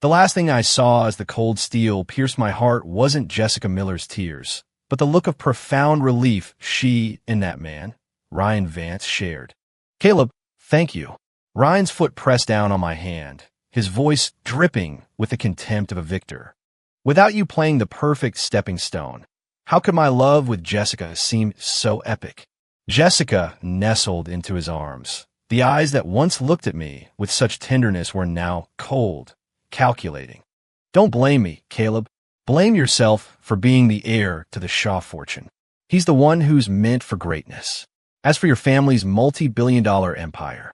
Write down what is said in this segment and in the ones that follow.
The last thing I saw as the cold steel pierced my heart wasn't Jessica Miller's tears, but the look of profound relief she and that man, Ryan Vance, shared. "Caleb, thank you." Ryan's foot pressed down on my hand, his voice dripping with the contempt of a victor. "Without you playing the perfect stepping stone, how could my love with Jessica seem so epic?" Jessica nestled into his arms. The eyes that once looked at me with such tenderness were now cold, calculating. "Don't blame me, Caleb. Blame yourself for being the heir to the Shaw fortune. He's the one who's meant for greatness. As for your family's multi-billion-dollar empire,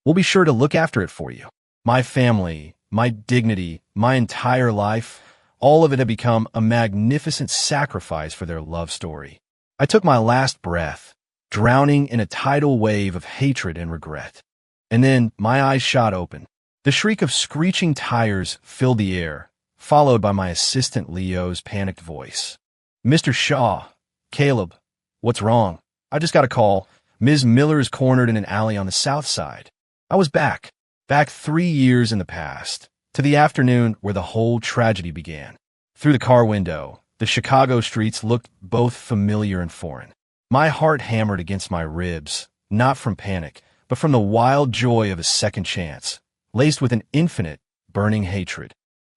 we'll be sure to look after it for you. My family, my dignity, my entire life, all of it had become a magnificent sacrifice for their love story." I took my last breath, drowning in a tidal wave of hatred and regret. And then my eyes shot open. The shriek of screeching tires filled the air, followed by my assistant Leo's panicked voice. "Mr. Shaw, Caleb, what's wrong? I just got a call. Ms. Miller is cornered in an alley on the south side." I was back 3 years in the past, to the afternoon where the whole tragedy began. Through the car window, the Chicago streets looked both familiar and foreign. My heart hammered against my ribs, not from panic, but from the wild joy of a second chance, laced with an infinite, burning hatred.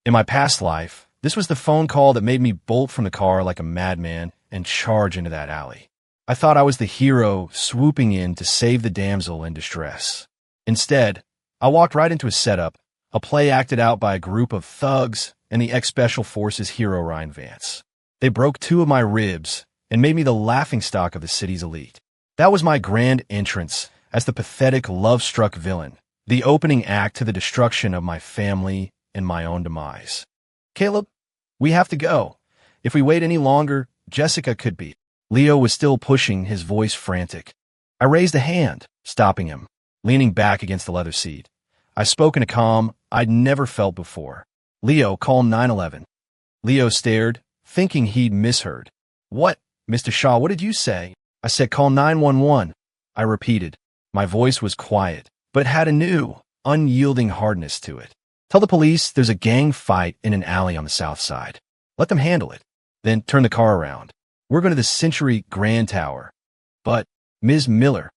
In my past life, this was the phone call that made me bolt from the car like a madman and charge into that alley. I thought I was the hero swooping in to save the damsel in distress. Instead, I walked right into a setup, a play acted out by a group of thugs and the ex-Special Forces hero Ryan Vance. They broke 2 of my ribs and made me the laughingstock of the city's elite. That was my grand entrance as the pathetic, love-struck villain, the opening act to the destruction of my family and my own demise. "Caleb, we have to go. If we wait any longer, Jessica could be..." Leo was still pushing, his voice frantic. I raised a hand, stopping him, leaning back against the leather seat. I spoke in a calm I'd never felt before. "Leo, call 911. Leo stared, thinking he'd misheard. "What? Mr. Shaw, what did you say?" I said, "Call 911. I repeated. My voice was quiet, but had a new, unyielding hardness to it. "Tell the police there's a gang fight in an alley on the south side. Let them handle it. Then turn the car around. We're going to the Century Grand Tower." "But, Ms. Miller..."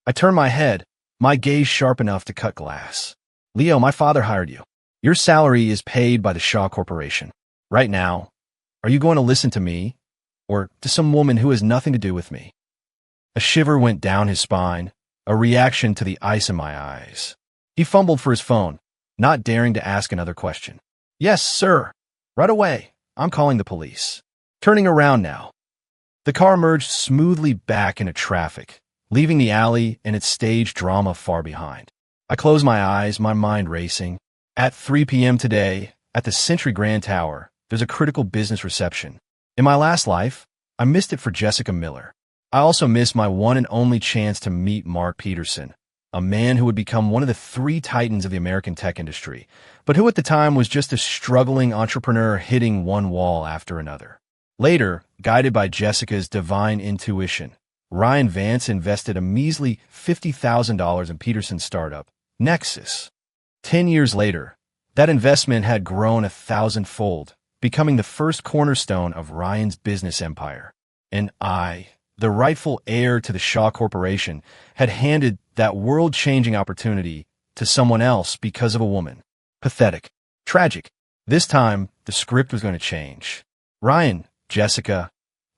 I turned my head, my gaze sharp enough to cut glass. "Leo, my father hired you. Your salary is paid by the Shaw Corporation. Right now, are you going to listen to me, or to some woman who has nothing to do with me?" A shiver went down his spine, a reaction to the ice in my eyes. He fumbled for his phone, not daring to ask another question. "Yes, sir. Right away. I'm calling the police." Turning around now, the car merged smoothly back into traffic, leaving the alley and its stage drama far behind. I closed my eyes, my mind racing. At 3 p.m. today, at the Century Grand Tower, there's a critical business reception. In my last life, I missed it for Jessica Miller. I also missed my one and only chance to meet Mark Peterson, a man who would become one of the 3 titans of the American tech industry, but who at the time was just a struggling entrepreneur hitting one wall after another. Later, guided by Jessica's divine intuition, Ryan Vance invested a measly $50,000 in Peterson's startup, Nexus. 10 years later, that investment had grown 1,000-fold, becoming the first cornerstone of Ryan's business empire. And I, the rightful heir to the Shaw Corporation, had handed that world-changing opportunity to someone else because of a woman. Pathetic. Tragic. This time, the script was going to change. "Ryan, Jessica,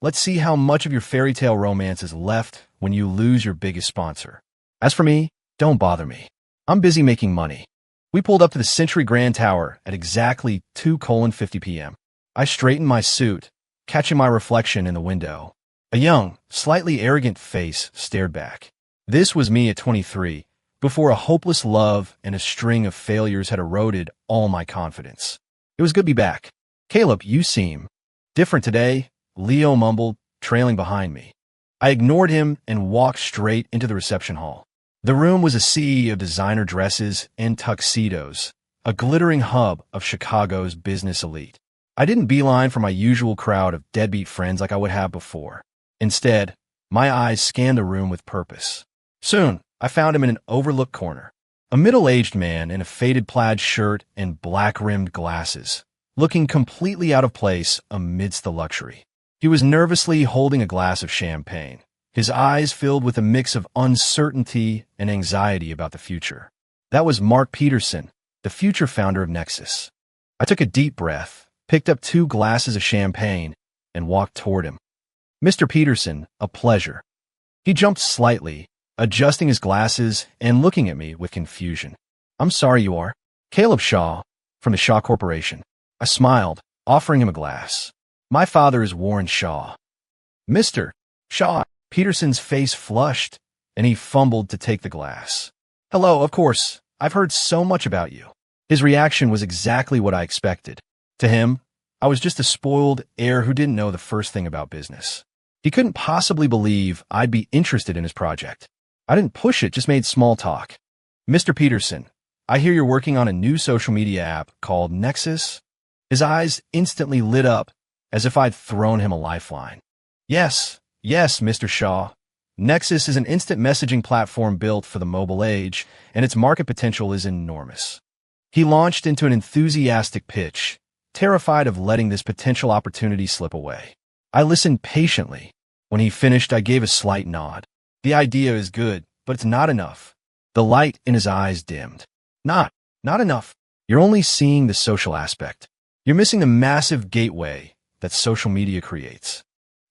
let's see how much of your fairy tale romance is left when you lose your biggest sponsor. As for me, don't bother me. I'm busy making money." We pulled up to the Century Grand Tower at exactly 2:50 p.m. I straightened my suit, catching my reflection in the window. A young, slightly arrogant face stared back. This was me at 23, before a hopeless love and a string of failures had eroded all my confidence. It was good to be back. "Caleb, you seem different today," Leo mumbled, trailing behind me. I ignored him and walked straight into the reception hall. The room was a sea of designer dresses and tuxedos, a glittering hub of Chicago's business elite. I didn't beeline for my usual crowd of deadbeat friends like I would have before. Instead, my eyes scanned the room with purpose. Soon, I found him in an overlooked corner. A middle-aged man in a faded plaid shirt and black-rimmed glasses, looking completely out of place amidst the luxury. He was nervously holding a glass of champagne, his eyes filled with a mix of uncertainty and anxiety about the future. That was Mark Peterson, the future founder of Nexus. I took a deep breath, picked up 2 glasses of champagne, and walked toward him. Mr. Peterson, a pleasure. He jumped slightly, adjusting his glasses and looking at me with confusion. I'm sorry, you are? Caleb Shaw, from the Shaw Corporation. I smiled, offering him a glass. My father is Warren Shaw. Mr. Shaw. Peterson's face flushed, and he fumbled to take the glass. Hello, of course. I've heard so much about you. His reaction was exactly what I expected. To him, I was just a spoiled heir who didn't know the first thing about business. He couldn't possibly believe I'd be interested in his project. I didn't push it, just made small talk. Mr. Peterson, I hear you're working on a new social media app called Nexus. His eyes instantly lit up, as if I'd thrown him a lifeline. Yes, Mr. Shaw. Nexus is an instant messaging platform built for the mobile age, and its market potential is enormous. He launched into an enthusiastic pitch, terrified of letting this potential opportunity slip away. I listened patiently. When he finished, I gave a slight nod. The idea is good, but it's not enough. The light in his eyes dimmed. Not enough. You're only seeing the social aspect. You're missing the massive gateway that social media creates.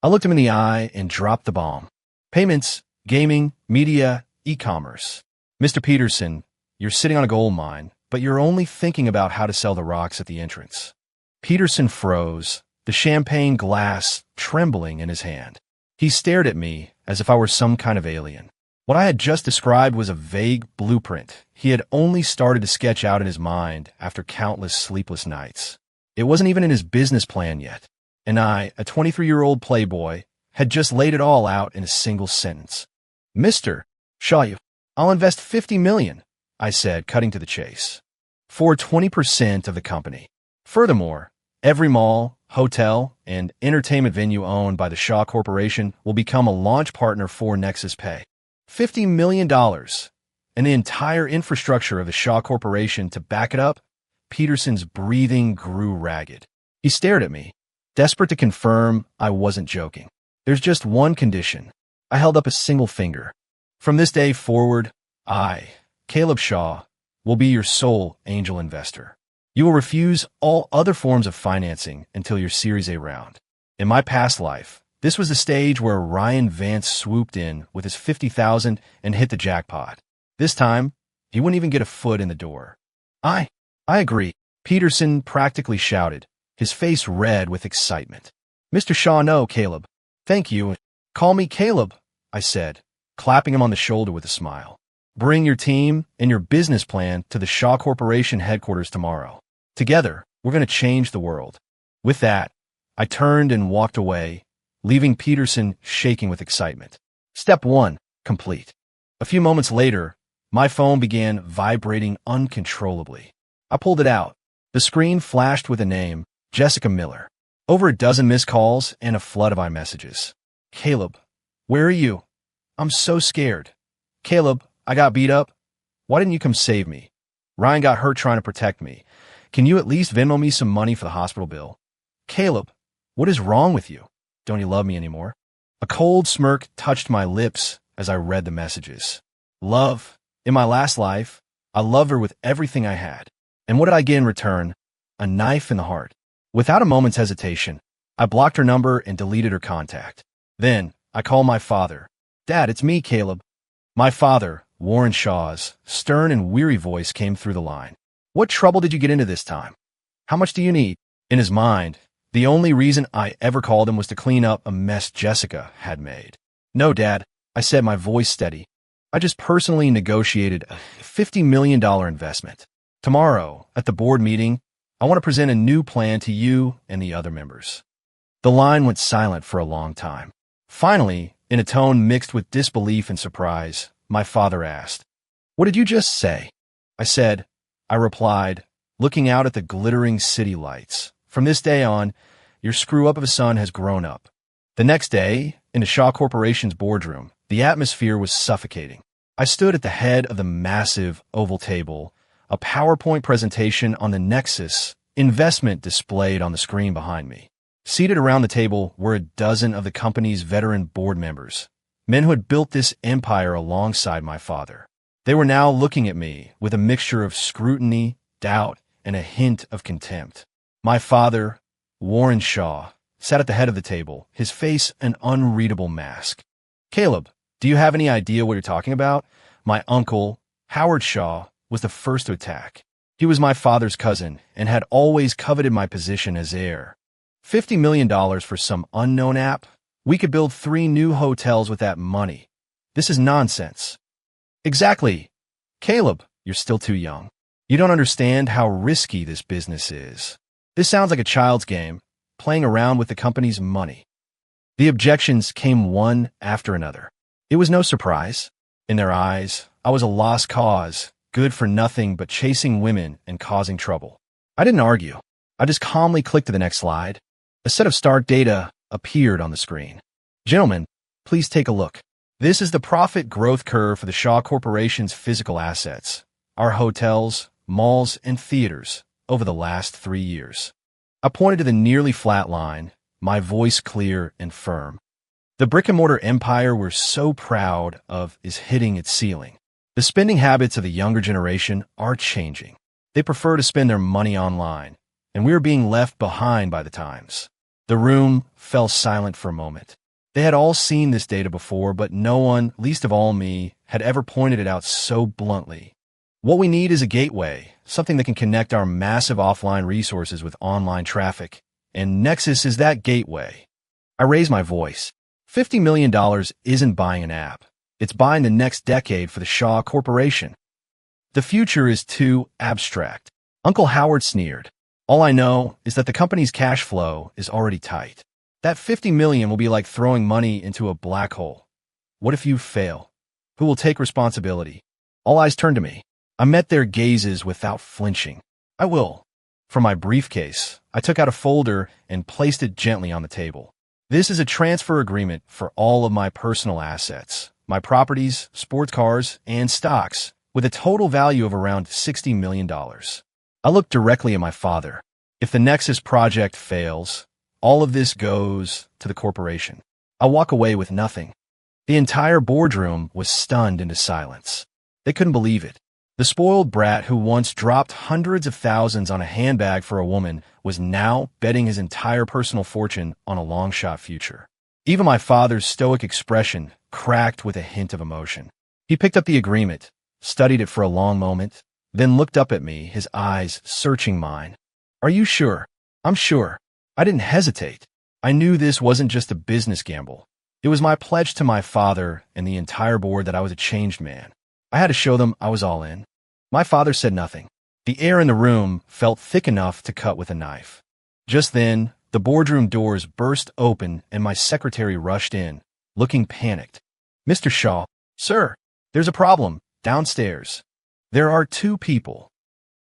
I looked him in the eye and dropped the bomb. Payments, gaming, media, e-commerce. Mr. Peterson, you're sitting on a gold mine, but you're only thinking about how to sell the rocks at the entrance. Peterson froze, the champagne glass trembling in his hand. He stared at me as if I were some kind of alien. What I had just described was a vague blueprint he had only started to sketch out in his mind after countless sleepless nights. It wasn't even in his business plan yet, and I, a 23-year-old playboy, had just laid it all out in a single sentence. Mr. Shaw, I'll invest $50 million, I said, cutting to the chase, for 20% of the company. Furthermore, every mall, hotel, and entertainment venue owned by the Shaw Corporation will become a launch partner for Nexus Pay. $50 million, and the entire infrastructure of the Shaw Corporation to back it up. Peterson's breathing grew ragged. He stared at me, desperate to confirm I wasn't joking. There's just one condition. I held up a single finger. From this day forward, I, Caleb Shaw, will be your sole angel investor. You will refuse all other forms of financing until your Series A round. In my past life, this was the stage where Ryan Vance swooped in with his $50,000 and hit the jackpot. This time, he wouldn't even get a foot in the door. I agree, Peterson practically shouted, his face red with excitement. Mr. Shaw, no, Caleb. Thank you. Call me Caleb, I said, clapping him on the shoulder with a smile. Bring your team and your business plan to the Shaw Corporation headquarters tomorrow. Together, we're going to change the world. With that, I turned and walked away, leaving Peterson shaking with excitement. Step 1, complete. A few moments later, my phone began vibrating uncontrollably. I pulled it out. The screen flashed with a name, Jessica Miller. Over a dozen missed calls and a flood of iMessages. Caleb, where are you? I'm so scared. Caleb, I got beat up. Why didn't you come save me? Ryan got hurt trying to protect me. Can you at least Venmo me some money for the hospital bill? Caleb, what is wrong with you? Don't you love me anymore? A cold smirk touched my lips as I read the messages. Love. In my last life, I loved her with everything I had. And what did I get in return? A knife in the heart. Without a moment's hesitation, I blocked her number and deleted her contact. Then, I called my father. Dad, it's me, Caleb. My father, Warren Shaw's stern and weary voice came through the line. What trouble did you get into this time? How much do you need? In his mind, the only reason I ever called him was to clean up a mess Jessica had made. No, Dad, I said, my voice steady. I just personally negotiated a $50 million investment. Tomorrow, at the board meeting, I want to present a new plan to you and the other members. The line went silent for a long time. Finally, in a tone mixed with disbelief and surprise, my father asked, "What did you just say?" I replied, looking out at the glittering city lights. From this day on, your screw-up of a son has grown up. The next day, in the Shaw Corporation's boardroom, the atmosphere was suffocating. I stood at the head of the massive oval table, a PowerPoint presentation on the Nexus investment displayed on the screen behind me. Seated around the table were a dozen of the company's veteran board members, men who had built this empire alongside my father. They were now looking at me with a mixture of scrutiny, doubt, and a hint of contempt. My father, Warren Shaw, sat at the head of the table, his face an unreadable mask. "Caleb, do you have any idea what you're talking about?" My uncle, Howard Shaw, was the first to attack. He was my father's cousin and had always coveted my position as heir. $50 million for some unknown app? We could build 3 new hotels with that money. This is nonsense. Exactly. Caleb, you're still too young. You don't understand how risky this business is. This sounds like a child's game, playing around with the company's money. The objections came one after another. It was no surprise. In their eyes, I was a lost cause, good for nothing but chasing women and causing trouble. I didn't argue. I just calmly clicked to the next slide. A set of stark data appeared on the screen. Gentlemen, please take a look. This is the profit growth curve for the Shaw Corporation's physical assets, our hotels, malls, and theaters, over the last 3 years. I pointed to the nearly flat line, my voice clear and firm. The brick-and-mortar empire we're so proud of is hitting its ceiling. The spending habits of the younger generation are changing. They prefer to spend their money online, and we are being left behind by the times. The room fell silent for a moment. They had all seen this data before, but no one, least of all me, had ever pointed it out so bluntly. What we need is a gateway, something that can connect our massive offline resources with online traffic, and Nexus is that gateway. I raised my voice. $50 million isn't buying an app. It's buying the next decade for the Shaw Corporation. The future is too abstract. Uncle Howard sneered. All I know is that the company's cash flow is already tight. That $50 million will be like throwing money into a black hole. What if you fail? Who will take responsibility? All eyes turned to me. I met their gazes without flinching. I will. From my briefcase, I took out a folder and placed it gently on the table. This is a transfer agreement for all of my personal assets, my properties, sports cars, and stocks, with a total value of around $60 million. I looked directly at my father. If the Nexus project fails, all of this goes to the corporation. I'll walk away with nothing. The entire boardroom was stunned into silence. They couldn't believe it. The spoiled brat who once dropped hundreds of thousands on a handbag for a woman was now betting his entire personal fortune on a long-shot future. Even my father's stoic expression cracked with a hint of emotion. He picked up the agreement, studied it for a long moment, then looked up at me, his eyes searching mine. "Are you sure?" "I'm sure." I didn't hesitate. I knew this wasn't just a business gamble. It was my pledge to my father and the entire board that I was a changed man. I had to show them I was all in. My father said nothing. The air in the room felt thick enough to cut with a knife. Just then, the boardroom doors burst open and my secretary rushed in, looking panicked. "Mr. Shaw." "Sir, there's a problem. Downstairs. There are 2 people."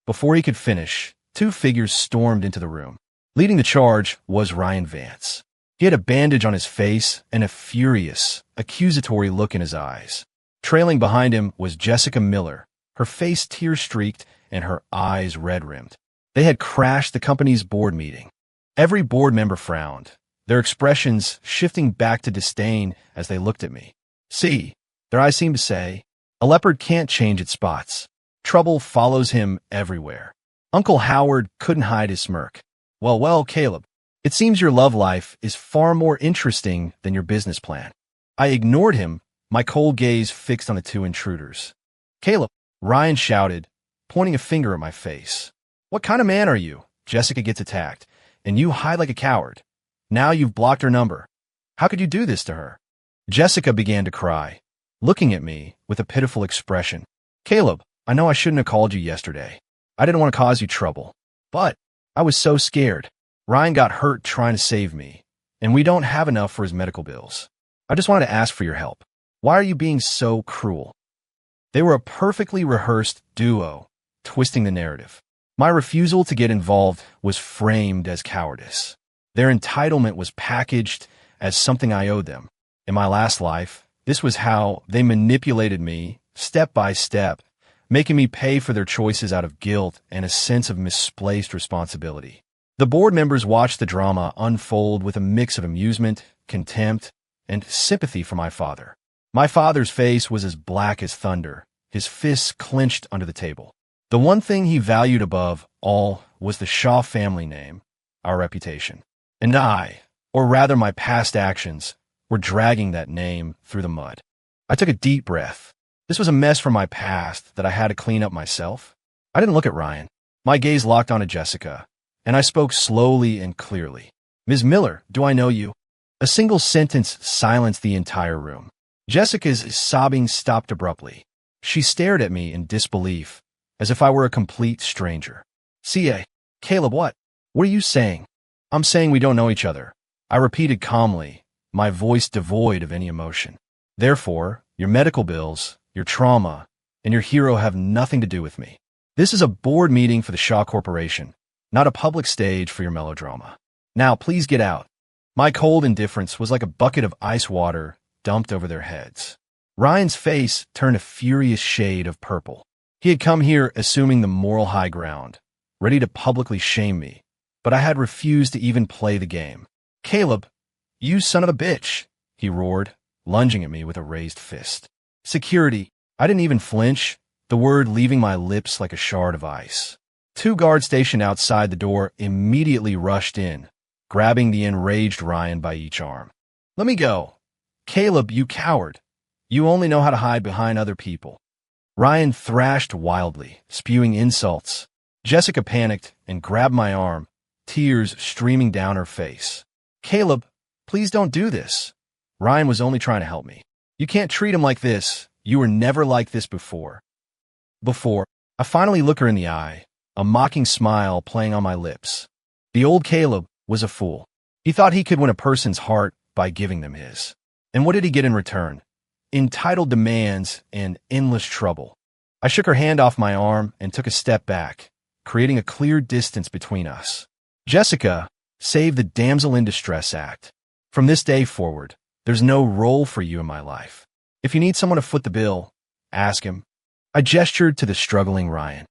Before he could finish, 2 figures stormed into the room. Leading the charge was Ryan Vance. He had a bandage on his face and a furious, accusatory look in his eyes. Trailing behind him was Jessica Miller, her face tear-streaked and her eyes red-rimmed. They had crashed the company's board meeting. Every board member frowned, their expressions shifting back to disdain as they looked at me. "See," their eyes seemed to say, "a leopard can't change its spots. Trouble follows him everywhere." Uncle Howard couldn't hide his smirk. Well, Caleb, it seems your love life is far more interesting than your business plan." I ignored him, my cold gaze fixed on the 2 intruders. "Caleb," Ryan shouted, pointing a finger at my face. "What kind of man are you? Jessica gets attacked, and you hide like a coward. Now you've blocked her number. How could you do this to her?" Jessica began to cry, looking at me with a pitiful expression. "Caleb, I know I shouldn't have called you yesterday. I didn't want to cause you trouble. But I was so scared. Ryan got hurt trying to save me, and we don't have enough for his medical bills. I just wanted to ask for your help. Why are you being so cruel?" They were a perfectly rehearsed duo, twisting the narrative. My refusal to get involved was framed as cowardice. Their entitlement was packaged as something I owed them. In my last life, this was how they manipulated me step by step, making me pay for their choices out of guilt and a sense of misplaced responsibility. The board members watched the drama unfold with a mix of amusement, contempt, and sympathy for my father. My father's face was as black as thunder, his fists clenched under the table. The one thing he valued above all was the Shaw family name, our reputation. And I, or rather my past actions, were dragging that name through the mud. I took a deep breath. This was a mess from my past that I had to clean up myself. I didn't look at Ryan. My gaze locked onto Jessica, and I spoke slowly and clearly. "Ms. Miller, do I know you?" A single sentence silenced the entire room. Jessica's sobbing stopped abruptly. She stared at me in disbelief, as if I were a complete stranger. "C.A. Caleb, what? What are you saying?" "I'm saying we don't know each other," I repeated calmly, my voice devoid of any emotion. "Therefore, your medical bills, your trauma, and your hero have nothing to do with me. This is a board meeting for the Shaw Corporation, not a public stage for your melodrama. Now, please get out." My cold indifference was like a bucket of ice water dumped over their heads. Ryan's face turned a furious shade of purple. He had come here assuming the moral high ground, ready to publicly shame me, but I had refused to even play the game. "Caleb, you son of a bitch," he roared, lunging at me with a raised fist. "Security." I didn't even flinch, the word leaving my lips like a shard of ice. 2 guards stationed outside the door immediately rushed in, grabbing the enraged Ryan by each arm. "Let me go." "Caleb, you coward. You only know how to hide behind other people." Ryan thrashed wildly, spewing insults. Jessica panicked and grabbed my arm, tears streaming down her face. "Caleb, please don't do this." Ryan was only trying to help me. "You can't treat him like this. You were never like this before." I finally looked her in the eye, a mocking smile playing on my lips. The old Caleb was a fool. He thought he could win a person's heart by giving them his. And what did he get in return? Entitled demands and endless trouble. I shook her hand off my arm and took a step back, creating a clear distance between us. "Jessica, save the damsel in distress act. From this day forward, there's no role for you in my life. If you need someone to foot the bill, ask him." I gestured to the struggling Ryan.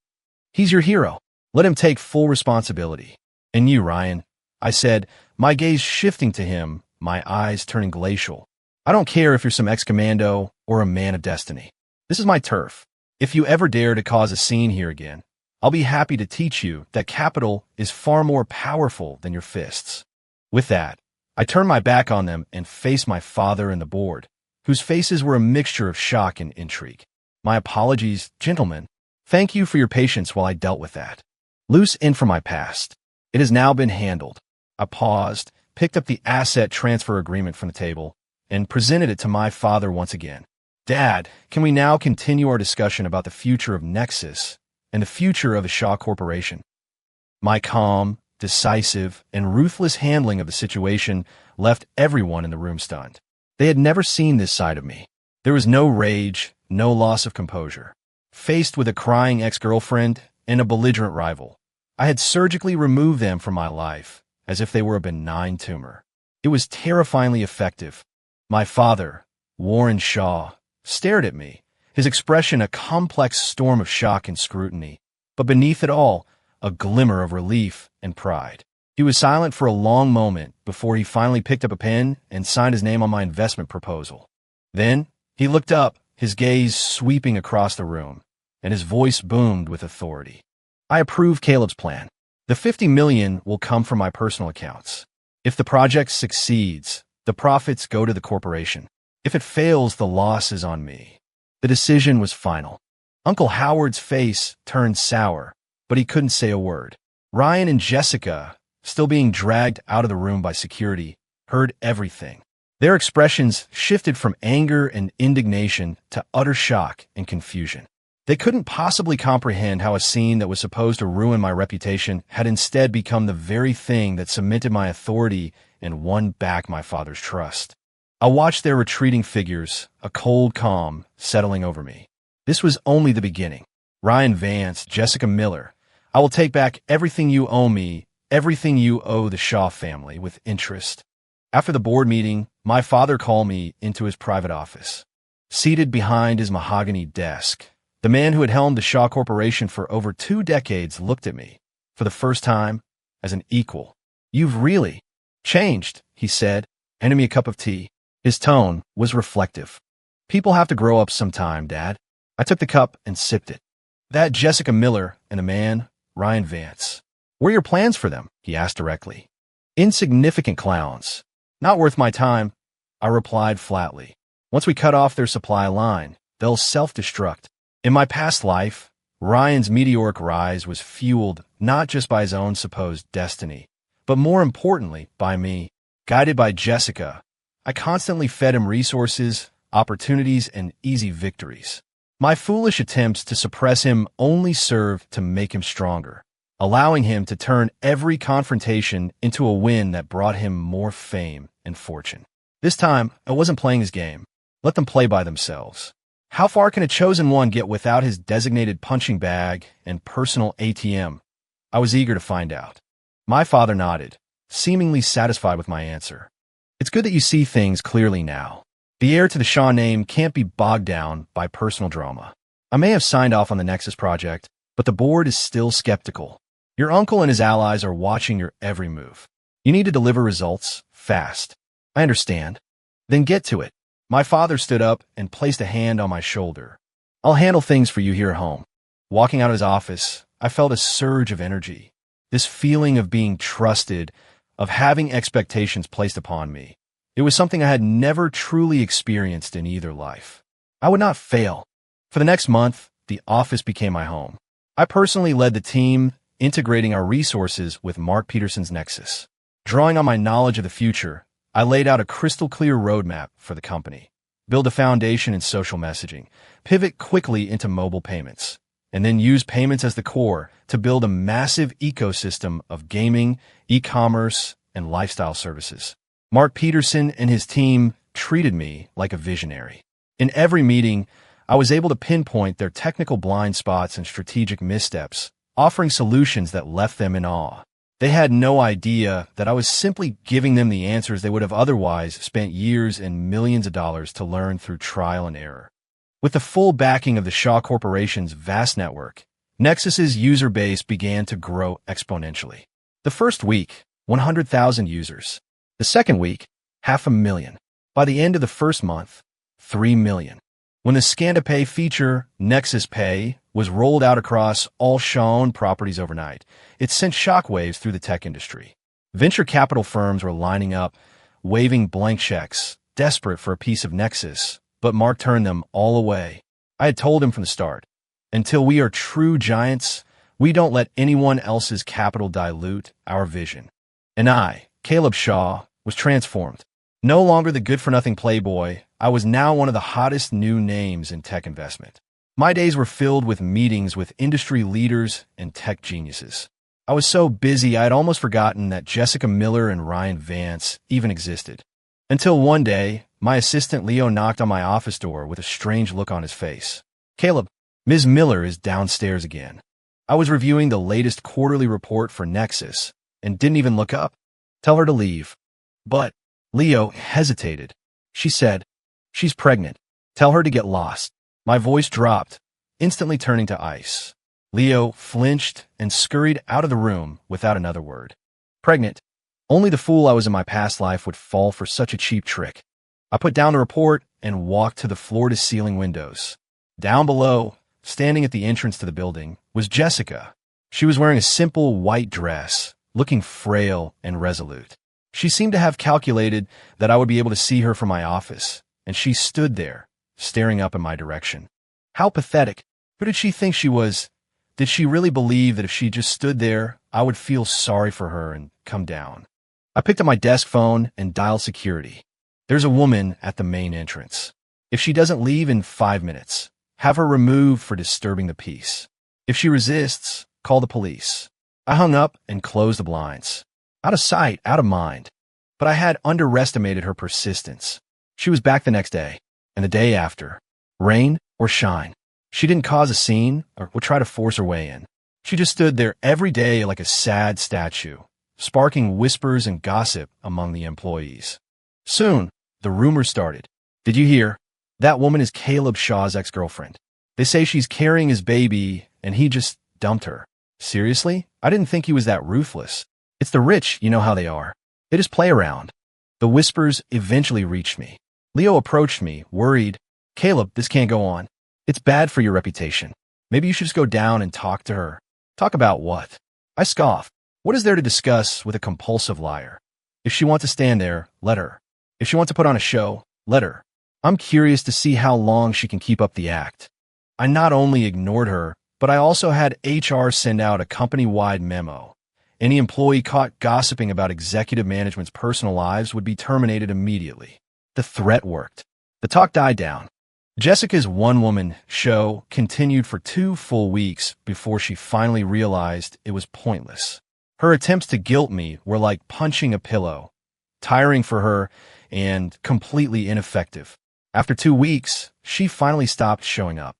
"He's your hero. Let him take full responsibility. And you, Ryan," I said, my gaze shifting to him, my eyes turning glacial. "I don't care if you're some ex-commando or a man of destiny. This is my turf. If you ever dare to cause a scene here again, I'll be happy to teach you that capital is far more powerful than your fists." With that, I turned my back on them and faced my father and the board, whose faces were a mixture of shock and intrigue. "My apologies, gentlemen. Thank you for your patience while I dealt with that. Loose end from my past. It has now been handled." I paused, picked up the asset transfer agreement from the table, and presented it to my father once again. "Dad, can we now continue our discussion about the future of Nexus and the future of the Shaw Corporation?" My calm, decisive, and ruthless handling of the situation left everyone in the room stunned. They had never seen this side of me. There was no rage, no loss of composure. Faced with a crying ex-girlfriend and a belligerent rival, I had surgically removed them from my life as if they were a benign tumor. It was terrifyingly effective. My father, Warren Shaw, stared at me, his expression a complex storm of shock and scrutiny, but beneath it all, a glimmer of relief and pride. He was silent for a long moment before he finally picked up a pen and signed his name on my investment proposal. Then he looked up, his gaze sweeping across the room, and his voice boomed with authority. "I approve Caleb's plan. The $50 million will come from my personal accounts. If the project succeeds, the profits go to the corporation. If it fails, the loss is on me." The decision was final. Uncle Howard's face turned sour, but he couldn't say a word. Ryan and Jessica, still being dragged out of the room by security, heard everything. Their expressions shifted from anger and indignation to utter shock and confusion. They couldn't possibly comprehend how a scene that was supposed to ruin my reputation had instead become the very thing that cemented my authority and won back my father's trust. I watched their retreating figures, a cold calm settling over me. This was only the beginning. "Ryan Vance, Jessica Miller, I will take back everything you owe me, everything you owe the Shaw family, with interest." After the board meeting, my father called me into his private office. seated behind his mahogany desk. The man who had helmed the Shaw Corporation for over 2 decades looked at me, for the first time, as an equal. "You've really changed," he said, handing me a cup of tea. His tone was reflective. "People have to grow up sometime, Dad." I took the cup and sipped it. "That Jessica Miller and the man, Ryan Vance. What are your plans for them?" he asked directly. "Insignificant clowns. Not worth my time," I replied flatly. "Once we cut off their supply line, they'll self-destruct." In my past life, Ryan's meteoric rise was fueled not just by his own supposed destiny, but more importantly, by me. Guided by Jessica, I constantly fed him resources, opportunities, and easy victories. My foolish attempts to suppress him only served to make him stronger, allowing him to turn every confrontation into a win that brought him more fame and fortune. This time, I wasn't playing his game. Let them play by themselves. How far can a chosen one get without his designated punching bag and personal ATM? I was eager to find out. My father nodded, seemingly satisfied with my answer. "It's good that you see things clearly now. The heir to the Shaw name can't be bogged down by personal drama. I may have signed off on the Nexus project, but the board is still skeptical. Your uncle and his allies are watching your every move. You need to deliver results, fast." "I understand." "Then get to it." My father stood up and placed a hand on my shoulder. "I'll handle things for you here at home." Walking out of his office, I felt a surge of energy. This feeling of being trusted, of having expectations placed upon me. It was something I had never truly experienced in either life. I would not fail. For the next month, the office became my home. I personally led the team, integrating our resources with Mark Peterson's Nexus. Drawing on my knowledge of the future, I laid out a crystal-clear roadmap for the company. Build a foundation in social messaging, pivot quickly into mobile payments, and then use payments as the core to build a massive ecosystem of gaming, e-commerce, and lifestyle services. Mark Peterson and his team treated me like a visionary. In every meeting, I was able to pinpoint their technical blind spots and strategic missteps, offering solutions that left them in awe. They had no idea that I was simply giving them the answers they would have otherwise spent years and millions of dollars to learn through trial and error. With the full backing of the Shaw Corporation's vast network, Nexus's user base began to grow exponentially. The first week, 100,000 users. The second week, 500,000. By the end of the first month, 3 million. When the Scan-to-Pay feature, Nexus Pay, was rolled out across all Shaw-owned properties overnight, it sent shockwaves through the tech industry. Venture capital firms were lining up, waving blank checks, desperate for a piece of Nexus, but Mark turned them all away. I had told him from the start, until we are true giants, we don't let anyone else's capital dilute our vision. And I, Caleb Shaw, was transformed. No longer the good-for-nothing playboy, I was now one of the hottest new names in tech investment. My days were filled with meetings with industry leaders and tech geniuses. I was so busy I had almost forgotten that Jessica Miller and Ryan Vance even existed. Until one day, my assistant Leo knocked on my office door with a strange look on his face. "Caleb, Ms. Miller is downstairs again." I was reviewing the latest quarterly report for Nexus and didn't even look up. "Tell her to leave." But Leo hesitated. She said, "She's pregnant. Tell her to get lost." My voice dropped, instantly turning to ice. Leo flinched and scurried out of the room without another word. Pregnant? Only the fool I was in my past life would fall for such a cheap trick. I put down the report and walked to the floor-to-ceiling windows. Down below, standing at the entrance to the building, was Jessica. She was wearing a simple white dress, looking frail and resolute. She seemed to have calculated that I would be able to see her from my office, and she stood there, staring up in my direction. How pathetic. Who did she think she was? Did she really believe that if she just stood there, I would feel sorry for her and come down? I picked up my desk phone and dialed security. There's a woman at the main entrance. If she doesn't leave in 5 minutes, have her removed for disturbing the peace. If she resists, call the police. I hung up and closed the blinds. Out of sight, out of mind. But I had underestimated her persistence. She was back the next day, and the day after. Rain or shine. She didn't cause a scene or would try to force her way in. She just stood there every day like a sad statue, sparking whispers and gossip among the employees. Soon, the rumors started. Did you hear? That woman is Caleb Shaw's ex-girlfriend. They say she's carrying his baby, and he just dumped her. Seriously? I didn't think he was that ruthless. It's the rich, you know how they are. They just play around. The whispers eventually reached me. Leo approached me, worried. Caleb, this can't go on. It's bad for your reputation. Maybe you should just go down and talk to her. Talk about what? I scoffed. What is there to discuss with a compulsive liar? If she wants to stand there, let her. If she wants to put on a show, let her. I'm curious to see how long she can keep up the act. I not only ignored her, but I also had HR send out a company-wide memo. Any employee caught gossiping about executive management's personal lives would be terminated immediately. The threat worked. The talk died down. Jessica's one-woman show continued for 2 full weeks before she finally realized it was pointless. Her attempts to guilt me were like punching a pillow, tiring for her and completely ineffective. After 2 weeks, she finally stopped showing up.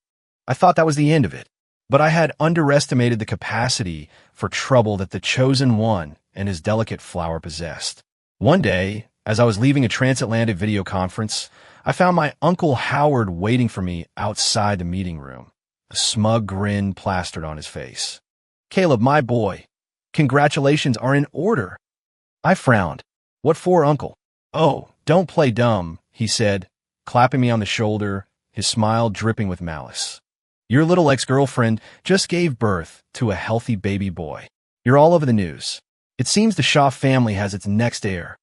I thought that was the end of it, but I had underestimated the capacity for trouble that the chosen one and his delicate flower possessed. One day, as I was leaving a transatlantic video conference, I found my Uncle Howard waiting for me outside the meeting room, a smug grin plastered on his face. Caleb, my boy, congratulations are in order. I frowned. What for, Uncle? Oh, don't play dumb, he said, clapping me on the shoulder, his smile dripping with malice. Your little ex-girlfriend just gave birth to a healthy baby boy. You're all over the news. It seems the Shaw family has its next heir.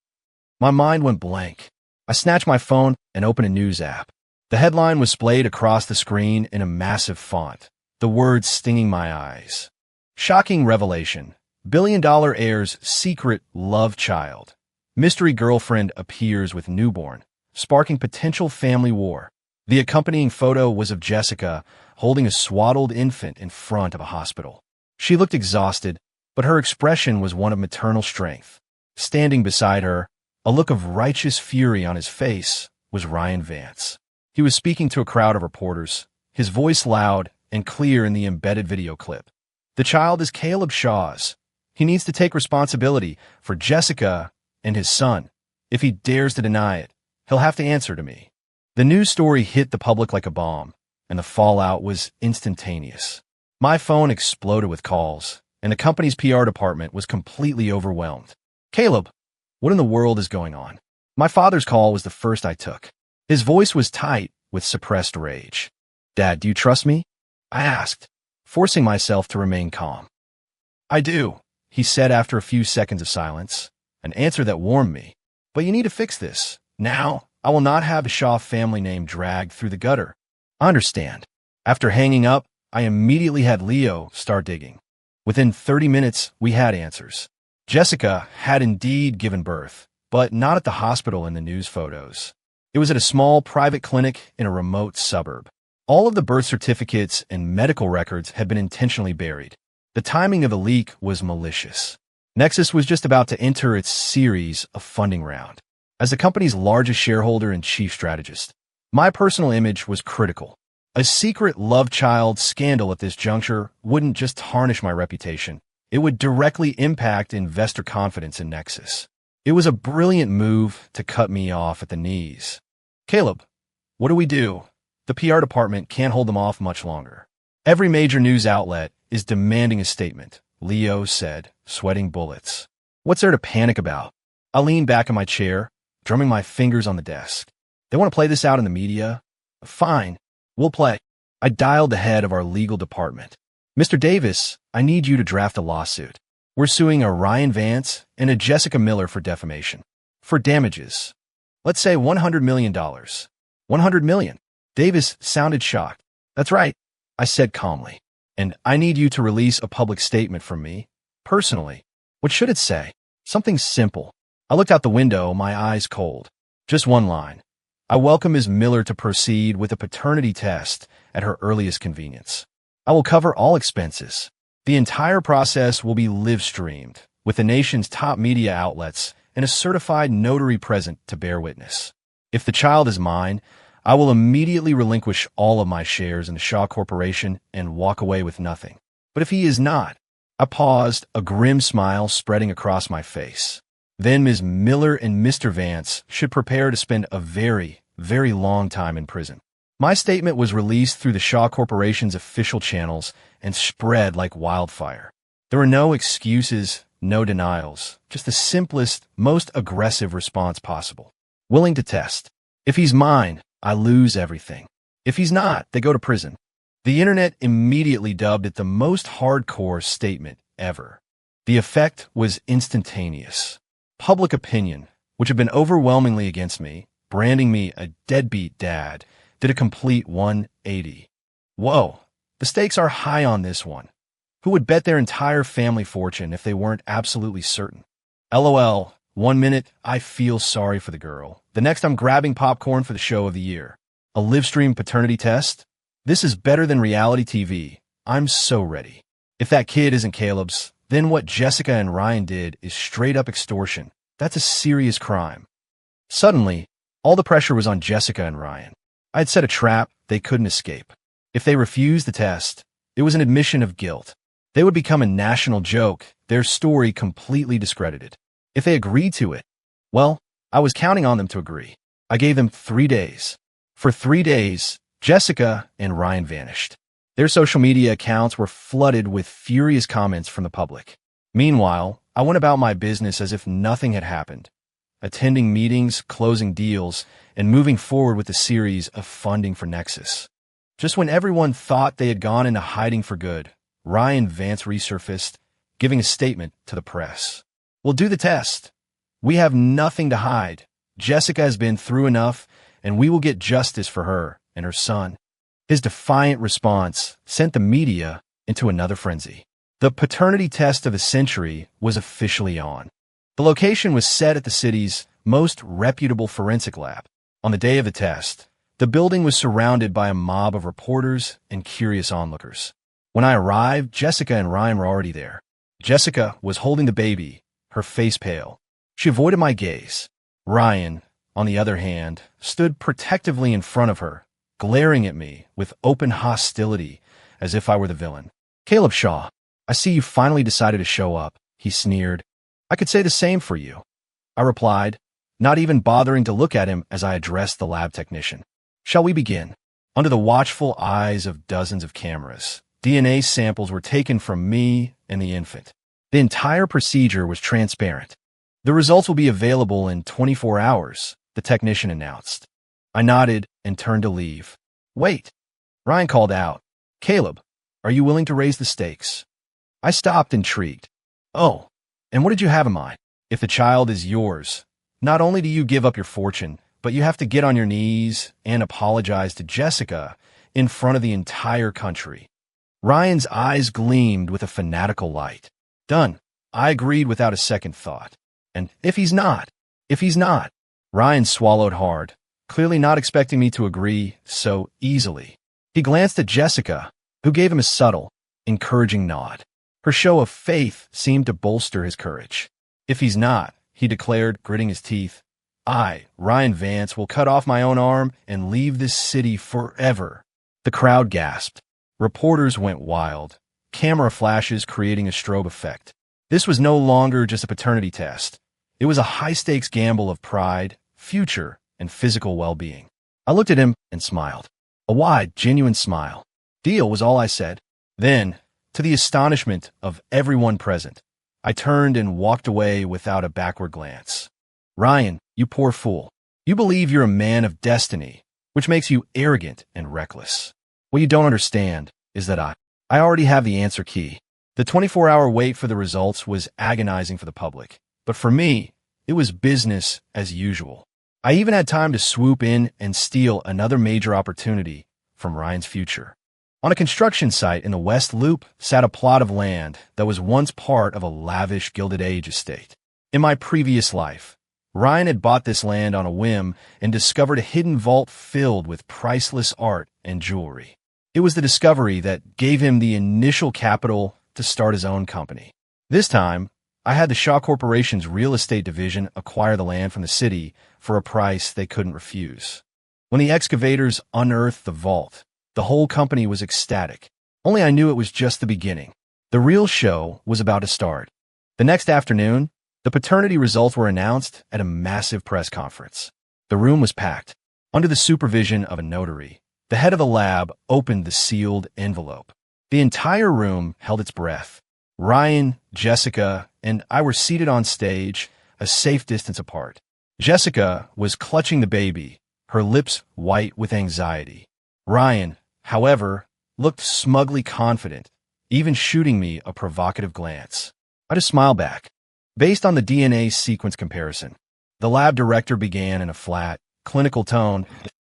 My mind went blank. I snatched my phone and opened a news app. The headline was splayed across the screen in a massive font, the words stinging my eyes. Shocking revelation. Billion-dollar heir's secret love child. Mystery girlfriend appears with newborn, sparking potential family war. The accompanying photo was of Jessica holding a swaddled infant in front of a hospital. She looked exhausted, but her expression was one of maternal strength. Standing beside her, a look of righteous fury on his face, was Ryan Vance. He was speaking to a crowd of reporters, his voice loud and clear in the embedded video clip. The child is Caleb Shaw's. He needs to take responsibility for Jessica and his son. If he dares to deny it, he'll have to answer to me. The news story hit the public like a bomb, and the fallout was instantaneous. My phone exploded with calls, and the company's PR department was completely overwhelmed. Caleb, what in the world is going on? My father's call was the first I took. His voice was tight with suppressed rage. Dad, do you trust me? I asked, forcing myself to remain calm. I do, he said after a few seconds of silence, an answer that warmed me. But you need to fix this. Now, I will not have the Shaw family name dragged through the gutter. I understand. After hanging up, I immediately had Leo start digging. Within 30 minutes, we had answers. Jessica had indeed given birth, but not at the hospital in the news photos. It was at a small private clinic in a remote suburb. All of the birth certificates and medical records had been intentionally buried. The timing of the leak was malicious. Nexus was just about to enter its series of funding round. As the company's largest shareholder and chief strategist, my personal image was critical. A secret love child scandal at this juncture wouldn't just tarnish my reputation. It would directly impact investor confidence in Nexus. It was a brilliant move to cut me off at the knees. Caleb, what do we do? The PR department can't hold them off much longer. Every major news outlet is demanding a statement, Leo said, sweating bullets. What's there to panic about? I leaned back in my chair, drumming my fingers on the desk. They want to play this out in the media? Fine, we'll play. I dialed the head of our legal department. Mr. Davis, I need you to draft a lawsuit. We're suing a Ryan Vance and a Jessica Miller for defamation. For damages. Let's say $100 million. $100 million. Davis sounded shocked. That's right, I said calmly. And I need you to release a public statement from me, personally. What should it say? Something simple. I looked out the window, my eyes cold. Just one line. I welcome Ms. Miller to proceed with a paternity test at her earliest convenience. I will cover all expenses. The entire process will be live-streamed, with the nation's top media outlets and a certified notary present to bear witness. If the child is mine, I will immediately relinquish all of my shares in the Shaw Corporation and walk away with nothing. But if he is not, I paused, a grim smile spreading across my face. Then Ms. Miller and Mr. Vance should prepare to spend a very, very long time in prison. My statement was released through the Shaw Corporation's official channels and spread like wildfire. There were no excuses, no denials, just the simplest, most aggressive response possible. Willing to test. If he's mine, I lose everything. If he's not, they go to prison. The internet immediately dubbed it the most hardcore statement ever. The effect was instantaneous. Public opinion, which had been overwhelmingly against me, branding me a deadbeat dad, did a complete 180. Whoa, the stakes are high on this one. Who would bet their entire family fortune if they weren't absolutely certain? LOL, 1 minute, I feel sorry for the girl. The next, I'm grabbing popcorn for the show of the year. A live-stream paternity test? This is better than reality TV. I'm so ready. If that kid isn't Caleb's, then what Jessica and Ryan did is straight-up extortion. That's a serious crime. Suddenly, all the pressure was on Jessica and Ryan. I'd set a trap they couldn't escape. If they refused the test, it was an admission of guilt. They would become a national joke, their story completely discredited. If they agreed to it, well, I was counting on them to agree. I gave them 3 days. For 3 days, Jessica and Ryan vanished. Their social media accounts were flooded with furious comments from the public. Meanwhile, I went about my business as if nothing had happened, attending meetings, closing deals, and moving forward with the series of funding for Nexus. Just when everyone thought they had gone into hiding for good, Ryan Vance resurfaced, giving a statement to the press. We'll do the test. We have nothing to hide. Jessica has been through enough, and we will get justice for her and her son. His defiant response sent the media into another frenzy. The paternity test of the century was officially on. The location was set at the city's most reputable forensic lab. On the day of the test, the building was surrounded by a mob of reporters and curious onlookers. When I arrived, Jessica and Ryan were already there. Jessica was holding the baby, her face pale. She avoided my gaze. Ryan, on the other hand, stood protectively in front of her, glaring at me with open hostility as if I were the villain. Caleb Shaw, I see you finally decided to show up, he sneered. I could say the same for you, I replied, not even bothering to look at him as I addressed the lab technician. Shall we begin? Under the watchful eyes of dozens of cameras, DNA samples were taken from me and the infant. The entire procedure was transparent. The results will be available in 24 hours, the technician announced. I nodded and turned to leave. Wait, Ryan called out. Caleb, are you willing to raise the stakes? I stopped intrigued. Oh, and what did you have in mind? If the child is yours, not only do you give up your fortune, but you have to get on your knees and apologize to Jessica in front of the entire country. Ryan's eyes gleamed with a fanatical light. Done. I agreed without a second thought. And if he's not, Ryan swallowed hard, clearly not expecting me to agree so easily. He glanced at Jessica, who gave him a subtle, encouraging nod. Her show of faith seemed to bolster his courage. If he's not, he declared, gritting his teeth, I, Ryan Vance, will cut off my own arm and leave this city forever. The crowd gasped. Reporters went wild, camera flashes creating a strobe effect. This was no longer just a paternity test. It was a high-stakes gamble of pride, future, and physical well-being. I looked at him and smiled. A wide, genuine smile. Deal was all I said. Then, to the astonishment of everyone present, I turned and walked away without a backward glance. Ryan, you poor fool. You believe you're a man of destiny, which makes you arrogant and reckless. What you don't understand is that I already have the answer key. The 24-hour wait for the results was agonizing for the public, but for me, it was business as usual. I even had time to swoop in and steal another major opportunity from Ryan's future. On a construction site in the West Loop sat a plot of land that was once part of a lavish Gilded Age estate. In my previous life, Ryan had bought this land on a whim and discovered a hidden vault filled with priceless art and jewelry. It was the discovery that gave him the initial capital to start his own company. This time, I had the Shaw Corporation's real estate division acquire the land from the city for a price they couldn't refuse. When the excavators unearthed the vault, the whole company was ecstatic. Only I knew it was just the beginning. The real show was about to start. The next afternoon, the paternity results were announced at a massive press conference. The room was packed. Under the supervision of a notary, The head of the lab opened the sealed envelope. The entire room held its breath. Ryan, Jessica, and I were seated on stage, a safe distance apart. Jessica was clutching the baby, her lips white with anxiety. Ryan, however, looked smugly confident, even shooting me a provocative glance. I just smiled back. Based on the DNA sequence comparison, the lab director began in a flat, clinical tone.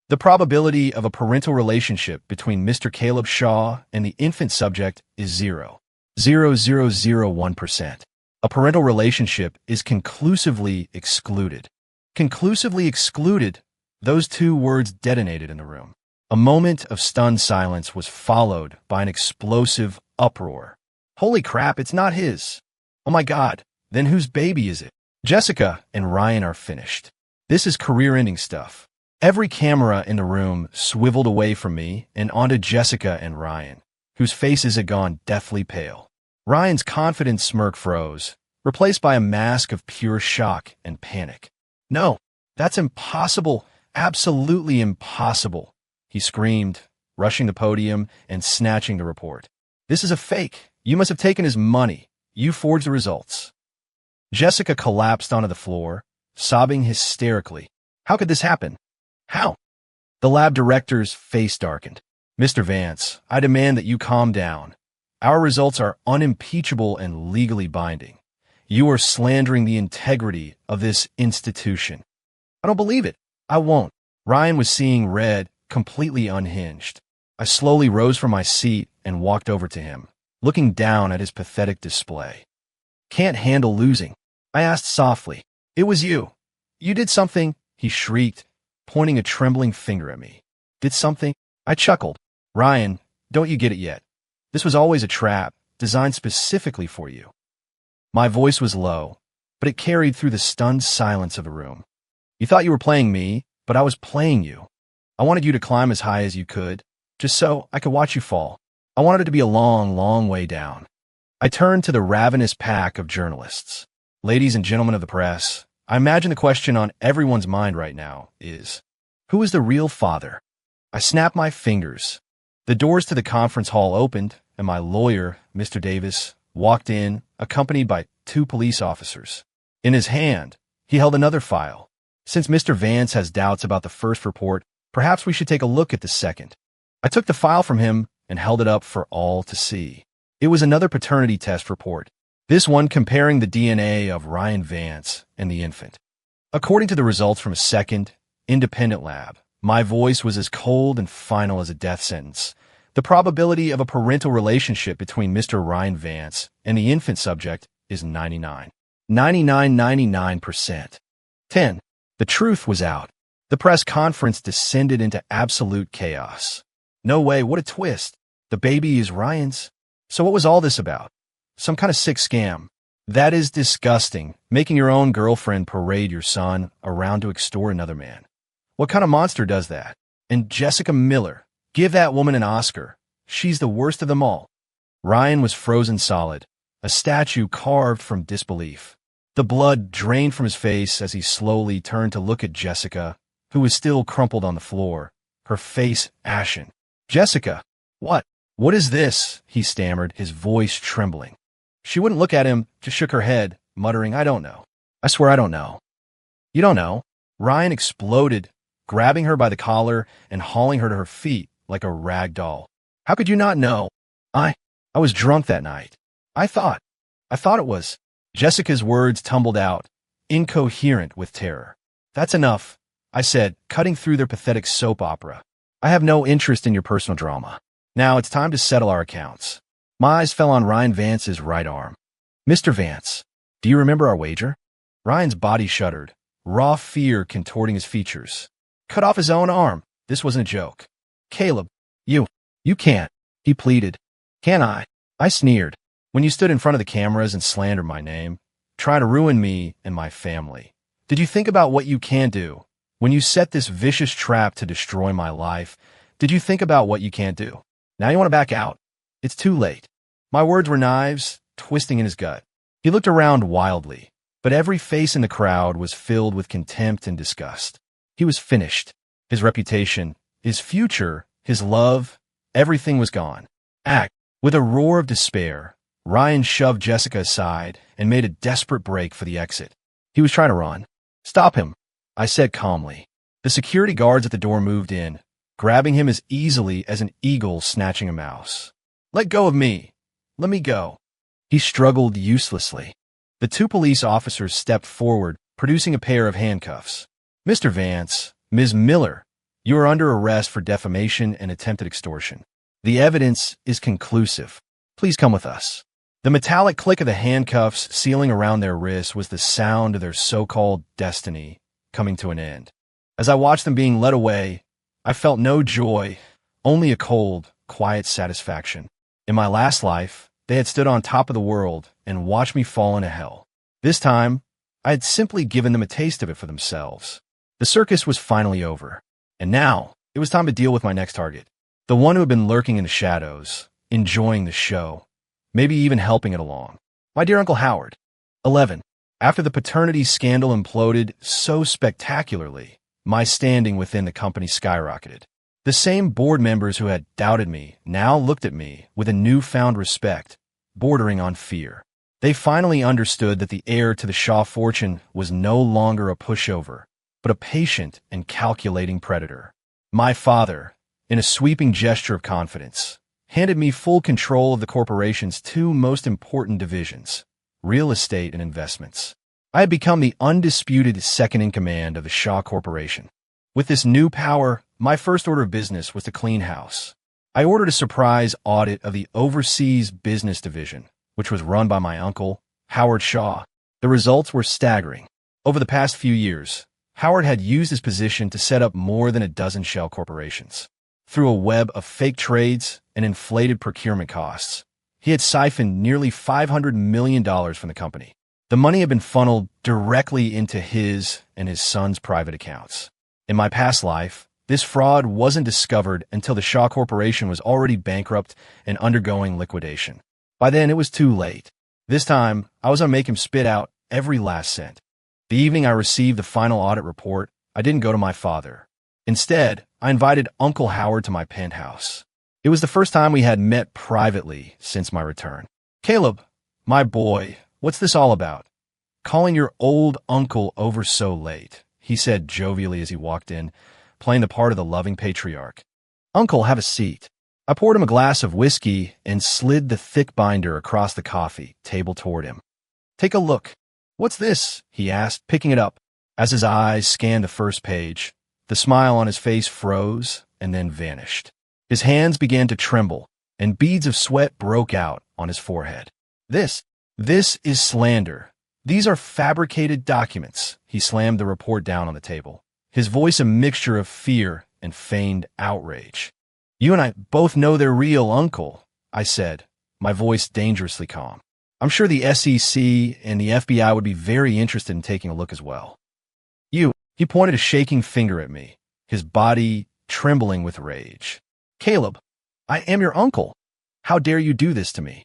The probability of a parental relationship between Mr. Caleb Shaw and the infant subject is 0.0001%. A parental relationship is conclusively excluded. Conclusively excluded, those two words detonated in the room. A moment of stunned silence was followed by an explosive uproar. Holy crap, it's not his. Oh my God, then whose baby is it? Jessica and Ryan are finished. This is career-ending stuff. Every camera in the room swiveled away from me and onto Jessica and Ryan, whose faces had gone deathly pale. Ryan's confident smirk froze, replaced by a mask of pure shock and panic. No, that's impossible, absolutely impossible, he screamed, rushing the podium and snatching the report. This is a fake. You must have taken his money. You forged the results. Jessica collapsed onto the floor, sobbing hysterically. How could this happen? How? The lab director's face darkened. Mr. Vance, I demand that you calm down. Our results are unimpeachable and legally binding. You are slandering the integrity of this institution. I don't believe it. I won't. Ryan was seeing red, completely unhinged. I slowly rose from my seat and walked over to him, looking down at his pathetic display. Can't handle losing, I asked softly. It was you. You did something, he shrieked, pointing a trembling finger at me. Did something? I chuckled. Ryan, don't you get it yet? This was always a trap, designed specifically for you. My voice was low, but it carried through the stunned silence of the room. You thought you were playing me, but I was playing you. I wanted you to climb as high as you could, just so I could watch you fall. I wanted it to be a long, long way down. I turned to the ravenous pack of journalists. Ladies and gentlemen of the press, I imagine the question on everyone's mind right now is, who is the real father? I snapped my fingers. The doors to the conference hall opened, and my lawyer, Mr. Davis, walked in, accompanied by 2 police officers. In his hand, he held another file. Since Mr. Vance has doubts about the first report, perhaps we should take a look at the second. I took the file from him and held it up for all to see. It was another paternity test report, this one comparing the DNA of Ryan Vance and the infant. According to the results from a second, independent lab, my voice was as cold and final as a death sentence. The probability of a parental relationship between Mr. Ryan Vance and the infant subject is 99%. 10. The truth was out. The press conference descended into absolute chaos. No way, what a twist. The baby is Ryan's. So what was all this about? Some kind of sick scam. That is disgusting, making your own girlfriend parade your son around to extort another man. What kind of monster does that? And Jessica Miller, give that woman an Oscar. She's the worst of them all. Ryan was frozen solid, a statue carved from disbelief. The blood drained from his face as he slowly turned to look at Jessica, who was still crumpled on the floor, her face ashen. Jessica, what? What is this? He stammered, his voice trembling. She wouldn't look at him, just shook her head, muttering, I don't know. I swear I don't know. You don't know? Ryan exploded, grabbing her by the collar and hauling her to her feet like a rag doll. How could you not know? I was drunk that night. I thought it was. Jessica's words tumbled out, incoherent with terror. That's enough, I said, cutting through their pathetic soap opera. I have no interest in your personal drama. Now it's time to settle our accounts. My eyes fell on Ryan Vance's right arm. Mr. Vance, do you remember our wager? Ryan's body shuddered, raw fear contorting his features. Cut off his own arm. This wasn't a joke. Caleb, you can't, he pleaded. Can I? I sneered. When you stood in front of the cameras and slandered my name, trying to ruin me and my family. Did you think about what you can do? When you set this vicious trap to destroy my life, did you think about what you can't do? Now you want to back out. It's too late. My words were knives, twisting in his gut. He looked around wildly, but every face in the crowd was filled with contempt and disgust. He was finished. His reputation, his future, his love, everything was gone. Act. With a roar of despair, Ryan shoved Jessica aside and made a desperate break for the exit. He was trying to run. Stop him, I said calmly. The security guards at the door moved in, grabbing him as easily as an eagle snatching a mouse. Let go of me. Let me go. He struggled uselessly. The two police officers stepped forward, producing a pair of handcuffs. Mr. Vance, Ms. Miller, you are under arrest for defamation and attempted extortion. The evidence is conclusive. Please come with us. The metallic click of the handcuffs sealing around their wrists was the sound of their so-called destiny coming to an end. As I watched them being led away, I felt no joy, only a cold, quiet satisfaction. In my last life, they had stood on top of the world and watched me fall into hell. This time, I had simply given them a taste of it for themselves. The circus was finally over, and now it was time to deal with my next target. The one who had been lurking in the shadows, enjoying the show, maybe even helping it along. My dear Uncle Howard. 11. After the paternity scandal imploded so spectacularly, my standing within the company skyrocketed. The same board members who had doubted me now looked at me with a newfound respect, bordering on fear. They finally understood that the heir to the Shaw fortune was no longer a pushover, but a patient and calculating predator. My father, in a sweeping gesture of confidence, handed me full control of the corporation's two most important divisions, real estate and investments. I had become the undisputed second-in-command of the Shaw Corporation. With this new power, my first order of business was to clean house. I ordered a surprise audit of the Overseas Business Division, which was run by my uncle, Howard Shaw. The results were staggering. Over the past few years, Howard had used his position to set up more than a dozen shell corporations. Through a web of fake trades and inflated procurement costs, he had siphoned nearly $500 million from the company. The money had been funneled directly into his and his son's private accounts. In my past life, this fraud wasn't discovered until the Shaw Corporation was already bankrupt and undergoing liquidation. By then, it was too late. This time, I was going to make him spit out every last cent. The evening I received the final audit report, I didn't go to my father. Instead, I invited Uncle Howard to my penthouse. It was the first time we had met privately since my return. Caleb, my boy, what's this all about? Calling your old uncle over so late, he said jovially as he walked in, playing the part of the loving patriarch. Uncle, have a seat. I poured him a glass of whiskey and slid the thick binder across the coffee table toward him. Take a look. What's this? He asked, picking it up. As his eyes scanned the first page, the smile on his face froze and then vanished. His hands began to tremble, and beads of sweat broke out on his forehead. This is slander. These are fabricated documents. He slammed the report down on the table, his voice a mixture of fear and feigned outrage. You and I both know they're real, Uncle, I said, my voice dangerously calm. I'm sure the SEC and the FBI would be very interested in taking a look as well. He pointed a shaking finger at me, his body trembling with rage. Caleb, I am your uncle. How dare you do this to me?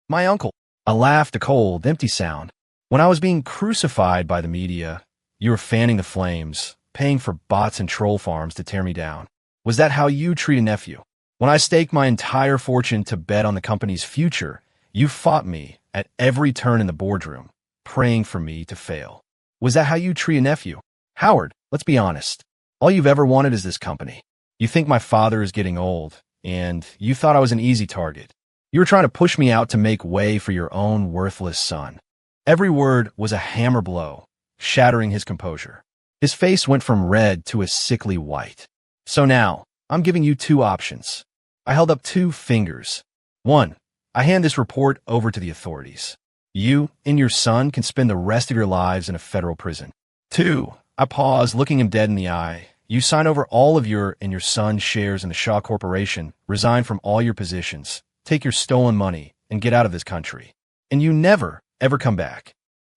My uncle. I laughed, a cold, empty sound. When I was being crucified by the media, you were fanning the flames, paying for bots and troll farms to tear me down. Was that how you treat a nephew? When I staked my entire fortune to bet on the company's future, you fought me at every turn in the boardroom, praying for me to fail. Was that how you treat a nephew? Howard, let's be honest. All you've ever wanted is this company. You think my father is getting old, and you thought I was an easy target. You were trying to push me out to make way for your own worthless son. Every word was a hammer blow, shattering his composure. His face went from red to a sickly white. So now, I'm giving you two options. I held up two fingers. 1, I hand this report over to the authorities. You and your son can spend the rest of your lives in a federal prison. 2, I paused, looking him dead in the eye. You sign over all of your and your son's shares in the Shaw Corporation, resign from all your positions, take your stolen money, and get out of this country. And you never, ever come back.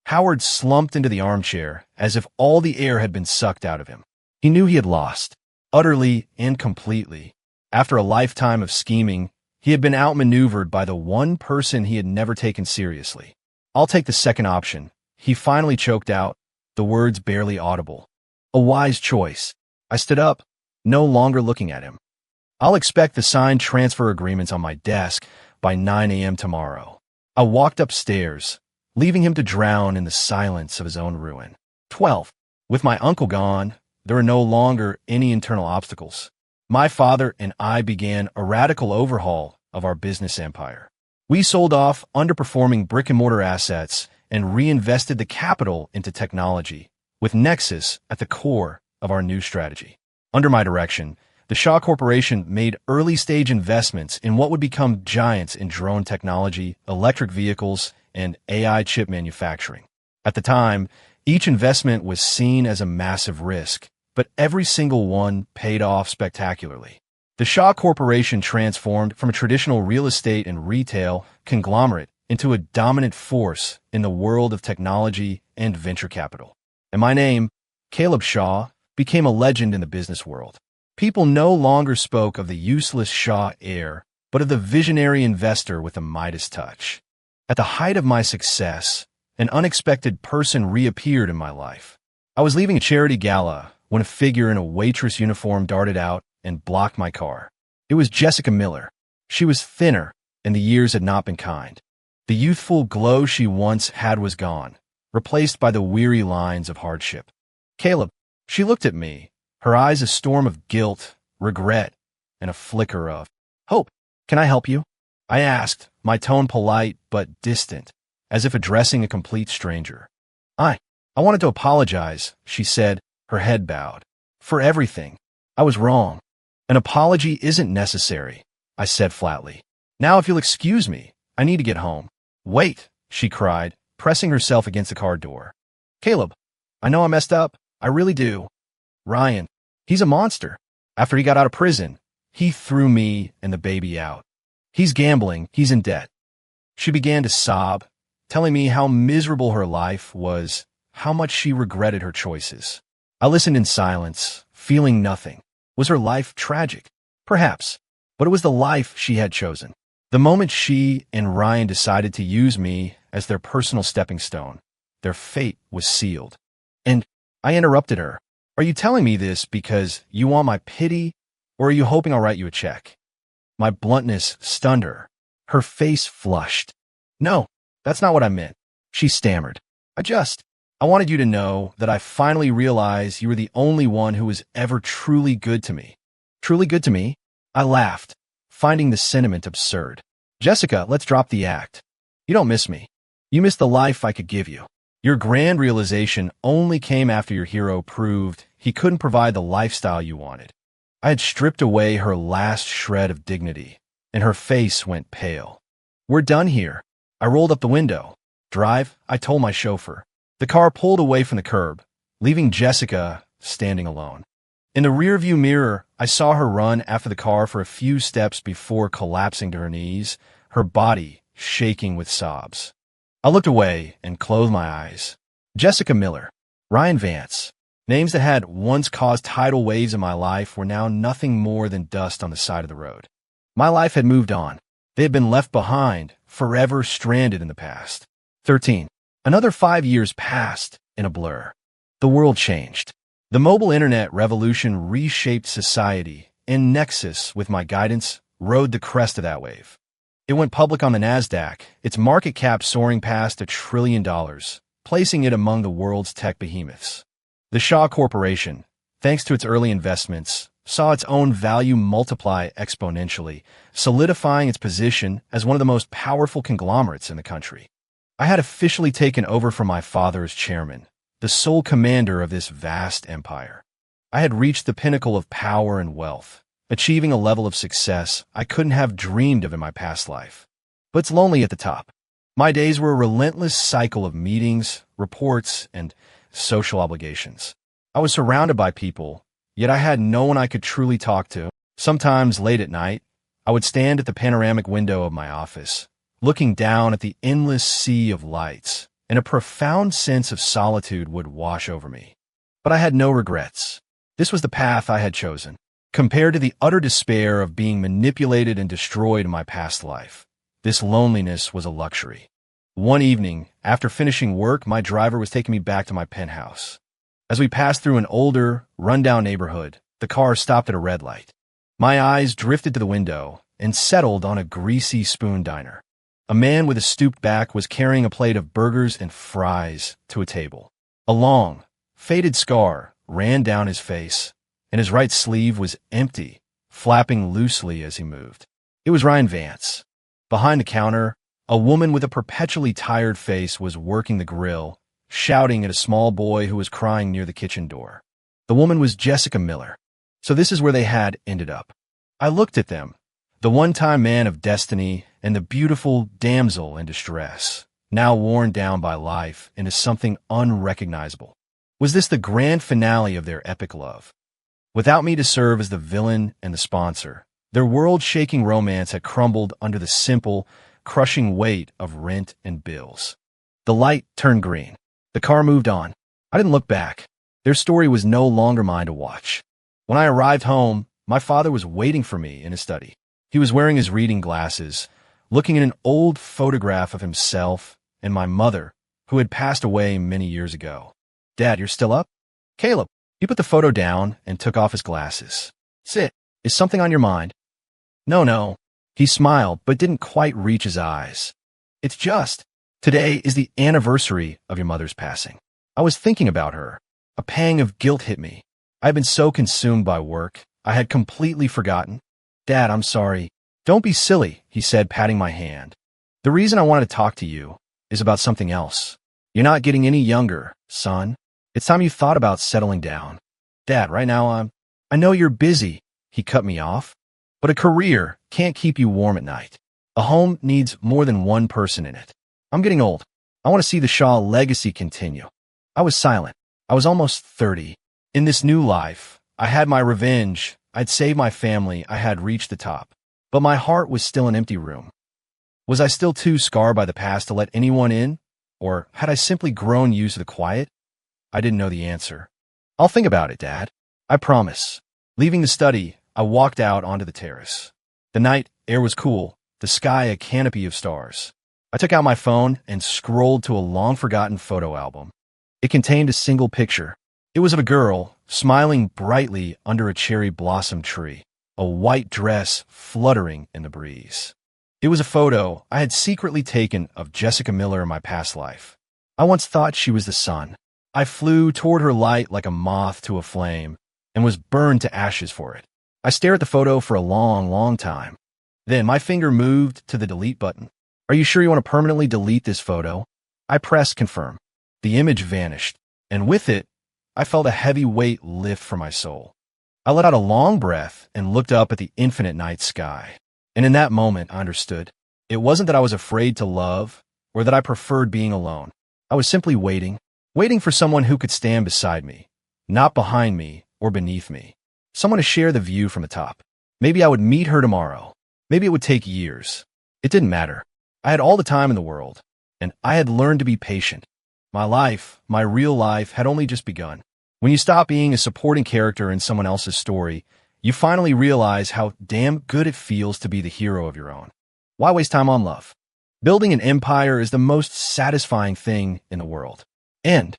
Howard slumped into the armchair as if all the air had been sucked out of him. He knew he had lost, utterly and completely. After a lifetime of scheming, he had been outmaneuvered by the one person he had never taken seriously. I'll take the second option. He finally choked out, the words barely audible. A wise choice. I stood up, no longer looking at him. I'll expect the signed transfer agreements on my desk by 9 a.m. tomorrow. I walked upstairs, leaving him to drown in the silence of his own ruin. 12. With my uncle gone, there were no longer any internal obstacles. My father and I began a radical overhaul of our business empire. We sold off underperforming brick-and-mortar assets and reinvested the capital into technology, with Nexus at the core of our new strategy. Under my direction, the Shaw Corporation made early-stage investments in what would become giants in drone technology, electric vehicles, and AI chip manufacturing. At the time, each investment was seen as a massive risk, but every single one paid off spectacularly. The Shaw Corporation transformed from a traditional real estate and retail conglomerate into a dominant force in the world of technology and venture capital. And my name, Caleb Shaw, became a legend in the business world. People no longer spoke of the useless Shaw heir, but of the visionary investor with a Midas touch. At the height of my success, an unexpected person reappeared in my life. I was leaving a charity gala when a figure in a waitress uniform darted out and blocked my car. It was Jessica Miller. She was thinner, and the years had not been kind. The youthful glow she once had was gone, replaced by the weary lines of hardship. Caleb, she looked at me, her eyes a storm of guilt, regret, and a flicker of hope. Can I help you? I asked, my tone polite but distant, as if addressing a complete stranger. I wanted to apologize, she said, her head bowed. For everything. I was wrong. An apology isn't necessary, I said flatly. Now if you'll excuse me, I need to get home. Wait, she cried, pressing herself against the car door. Caleb, I know I messed up. I really do. Ryan, he's a monster. After he got out of prison, he threw me and the baby out. He's gambling. He's in debt. She began to sob, telling me how miserable her life was, how much she regretted her choices. I listened in silence, feeling nothing. Was her life tragic? Perhaps, but it was the life she had chosen. The moment she and Ryan decided to use me as their personal stepping stone, their fate was sealed. And I interrupted her. Are you telling me this because you want my pity, or are you hoping I'll write you a check? My bluntness stunned her. Her face flushed. No, that's not what I meant, she stammered. I wanted you to know that I finally realized you were the only one who was ever truly good to me. Truly good to me? I laughed, finding the sentiment absurd. Jessica, let's drop the act. You don't miss me. You miss the life I could give you. Your grand realization only came after your hero proved he couldn't provide the lifestyle you wanted. I had stripped away her last shred of dignity, and her face went pale. We're done here. I rolled up the window. Drive, I told my chauffeur. The car pulled away from the curb, leaving Jessica standing alone. In the rearview mirror, I saw her run after the car for a few steps before collapsing to her knees, her body shaking with sobs. I looked away and closed my eyes. Jessica Miller, Ryan Vance, names that had once caused tidal waves in my life were now nothing more than dust on the side of the road. My life had moved on. They had been left behind, forever stranded in the past. 13. Another 5 years passed in a blur. The world changed. The mobile internet revolution reshaped society, and Nexus, with my guidance, rode the crest of that wave. It went public on the NASDAQ, its market cap soaring past $1 trillion, placing it among the world's tech behemoths. The Shaw Corporation, thanks to its early investments, saw its own value multiply exponentially, solidifying its position as one of the most powerful conglomerates in the country. I had officially taken over from my father as chairman, the sole commander of this vast empire. I had reached the pinnacle of power and wealth, achieving a level of success I couldn't have dreamed of in my past life. But it's lonely at the top. My days were a relentless cycle of meetings, reports, and social obligations. I was surrounded by people, yet I had no one I could truly talk to. Sometimes late at night, I would stand at the panoramic window of my office, looking down at the endless sea of lights, and a profound sense of solitude would wash over me. But I had no regrets. This was the path I had chosen. Compared to the utter despair of being manipulated and destroyed in my past life, this loneliness was a luxury. One evening, after finishing work, my driver was taking me back to my penthouse. As we passed through an older, rundown neighborhood, the car stopped at a red light. My eyes drifted to the window and settled on a greasy spoon diner. A man with a stooped back was carrying a plate of burgers and fries to a table. A long, faded scar ran down his face, and his right sleeve was empty, flapping loosely as he moved. It was Ryan Vance. Behind the counter, a woman with a perpetually tired face was working the grill, shouting at a small boy who was crying near the kitchen door. The woman was Jessica Miller. So this is where they had ended up. I looked at them, the one-time man of destiny and the beautiful damsel in distress, now worn down by life into something unrecognizable. Was this the grand finale of their epic love? Without me to serve as the villain and the sponsor, their world-shaking romance had crumbled under the simple, crushing weight of rent and bills. The light turned green. The car moved on. I didn't look back. Their story was no longer mine to watch. When I arrived home, my father was waiting for me in his study. He was wearing his reading glasses, looking at an old photograph of himself and my mother, who had passed away many years ago. "Dad, you're still up?" "Caleb." He put the photo down and took off his glasses. "Sit. Is something on your mind?" No. He smiled, but didn't quite reach his eyes. "It's just, today is the anniversary of your mother's passing. I was thinking about her. A pang of guilt hit me. I had been so consumed by work, I had completely forgotten." "Dad, I'm sorry." "Don't be silly," he said, patting my hand. "The reason I wanted to talk to you is about something else. You're not getting any younger, son. It's time you thought about settling down." "Dad, right now I know you're busy," he cut me off. "But a career can't keep you warm at night. A home needs more than one person in it. I'm getting old. I want to see the Shaw legacy continue." I was silent. I was almost 30. In this new life, I had my revenge. I'd saved my family. I had reached the top. But my heart was still an empty room. Was I still too scarred by the past to let anyone in? Or had I simply grown used to the quiet? I didn't know the answer. "I'll think about it, Dad. I promise." Leaving the study, I walked out onto the terrace. The night air was cool, the sky a canopy of stars. I took out my phone and scrolled to a long-forgotten photo album. It contained a single picture. It was of a girl, smiling brightly under a cherry blossom tree, a white dress fluttering in the breeze. It was a photo I had secretly taken of Jessica Miller in my past life. I once thought she was the sun. I flew toward her light like a moth to a flame and was burned to ashes for it. I stared at the photo for a long time. Then my finger moved to the delete button. "Are you sure you want to permanently delete this photo?" I pressed confirm. The image vanished, and with it, I felt a heavy weight lift from my soul. I let out a long breath and looked up at the infinite night sky. And in that moment, I understood. It wasn't that I was afraid to love or that I preferred being alone. I was simply waiting for someone who could stand beside me, not behind me or beneath me. Someone to share the view from the top. Maybe I would meet her tomorrow. Maybe it would take years. It didn't matter. I had all the time in the world, and I had learned to be patient. My life, my real life, had only just begun. When you stop being a supporting character in someone else's story, you finally realize how damn good it feels to be the hero of your own. Why waste time on love? Building an empire is the most satisfying thing in the world. End.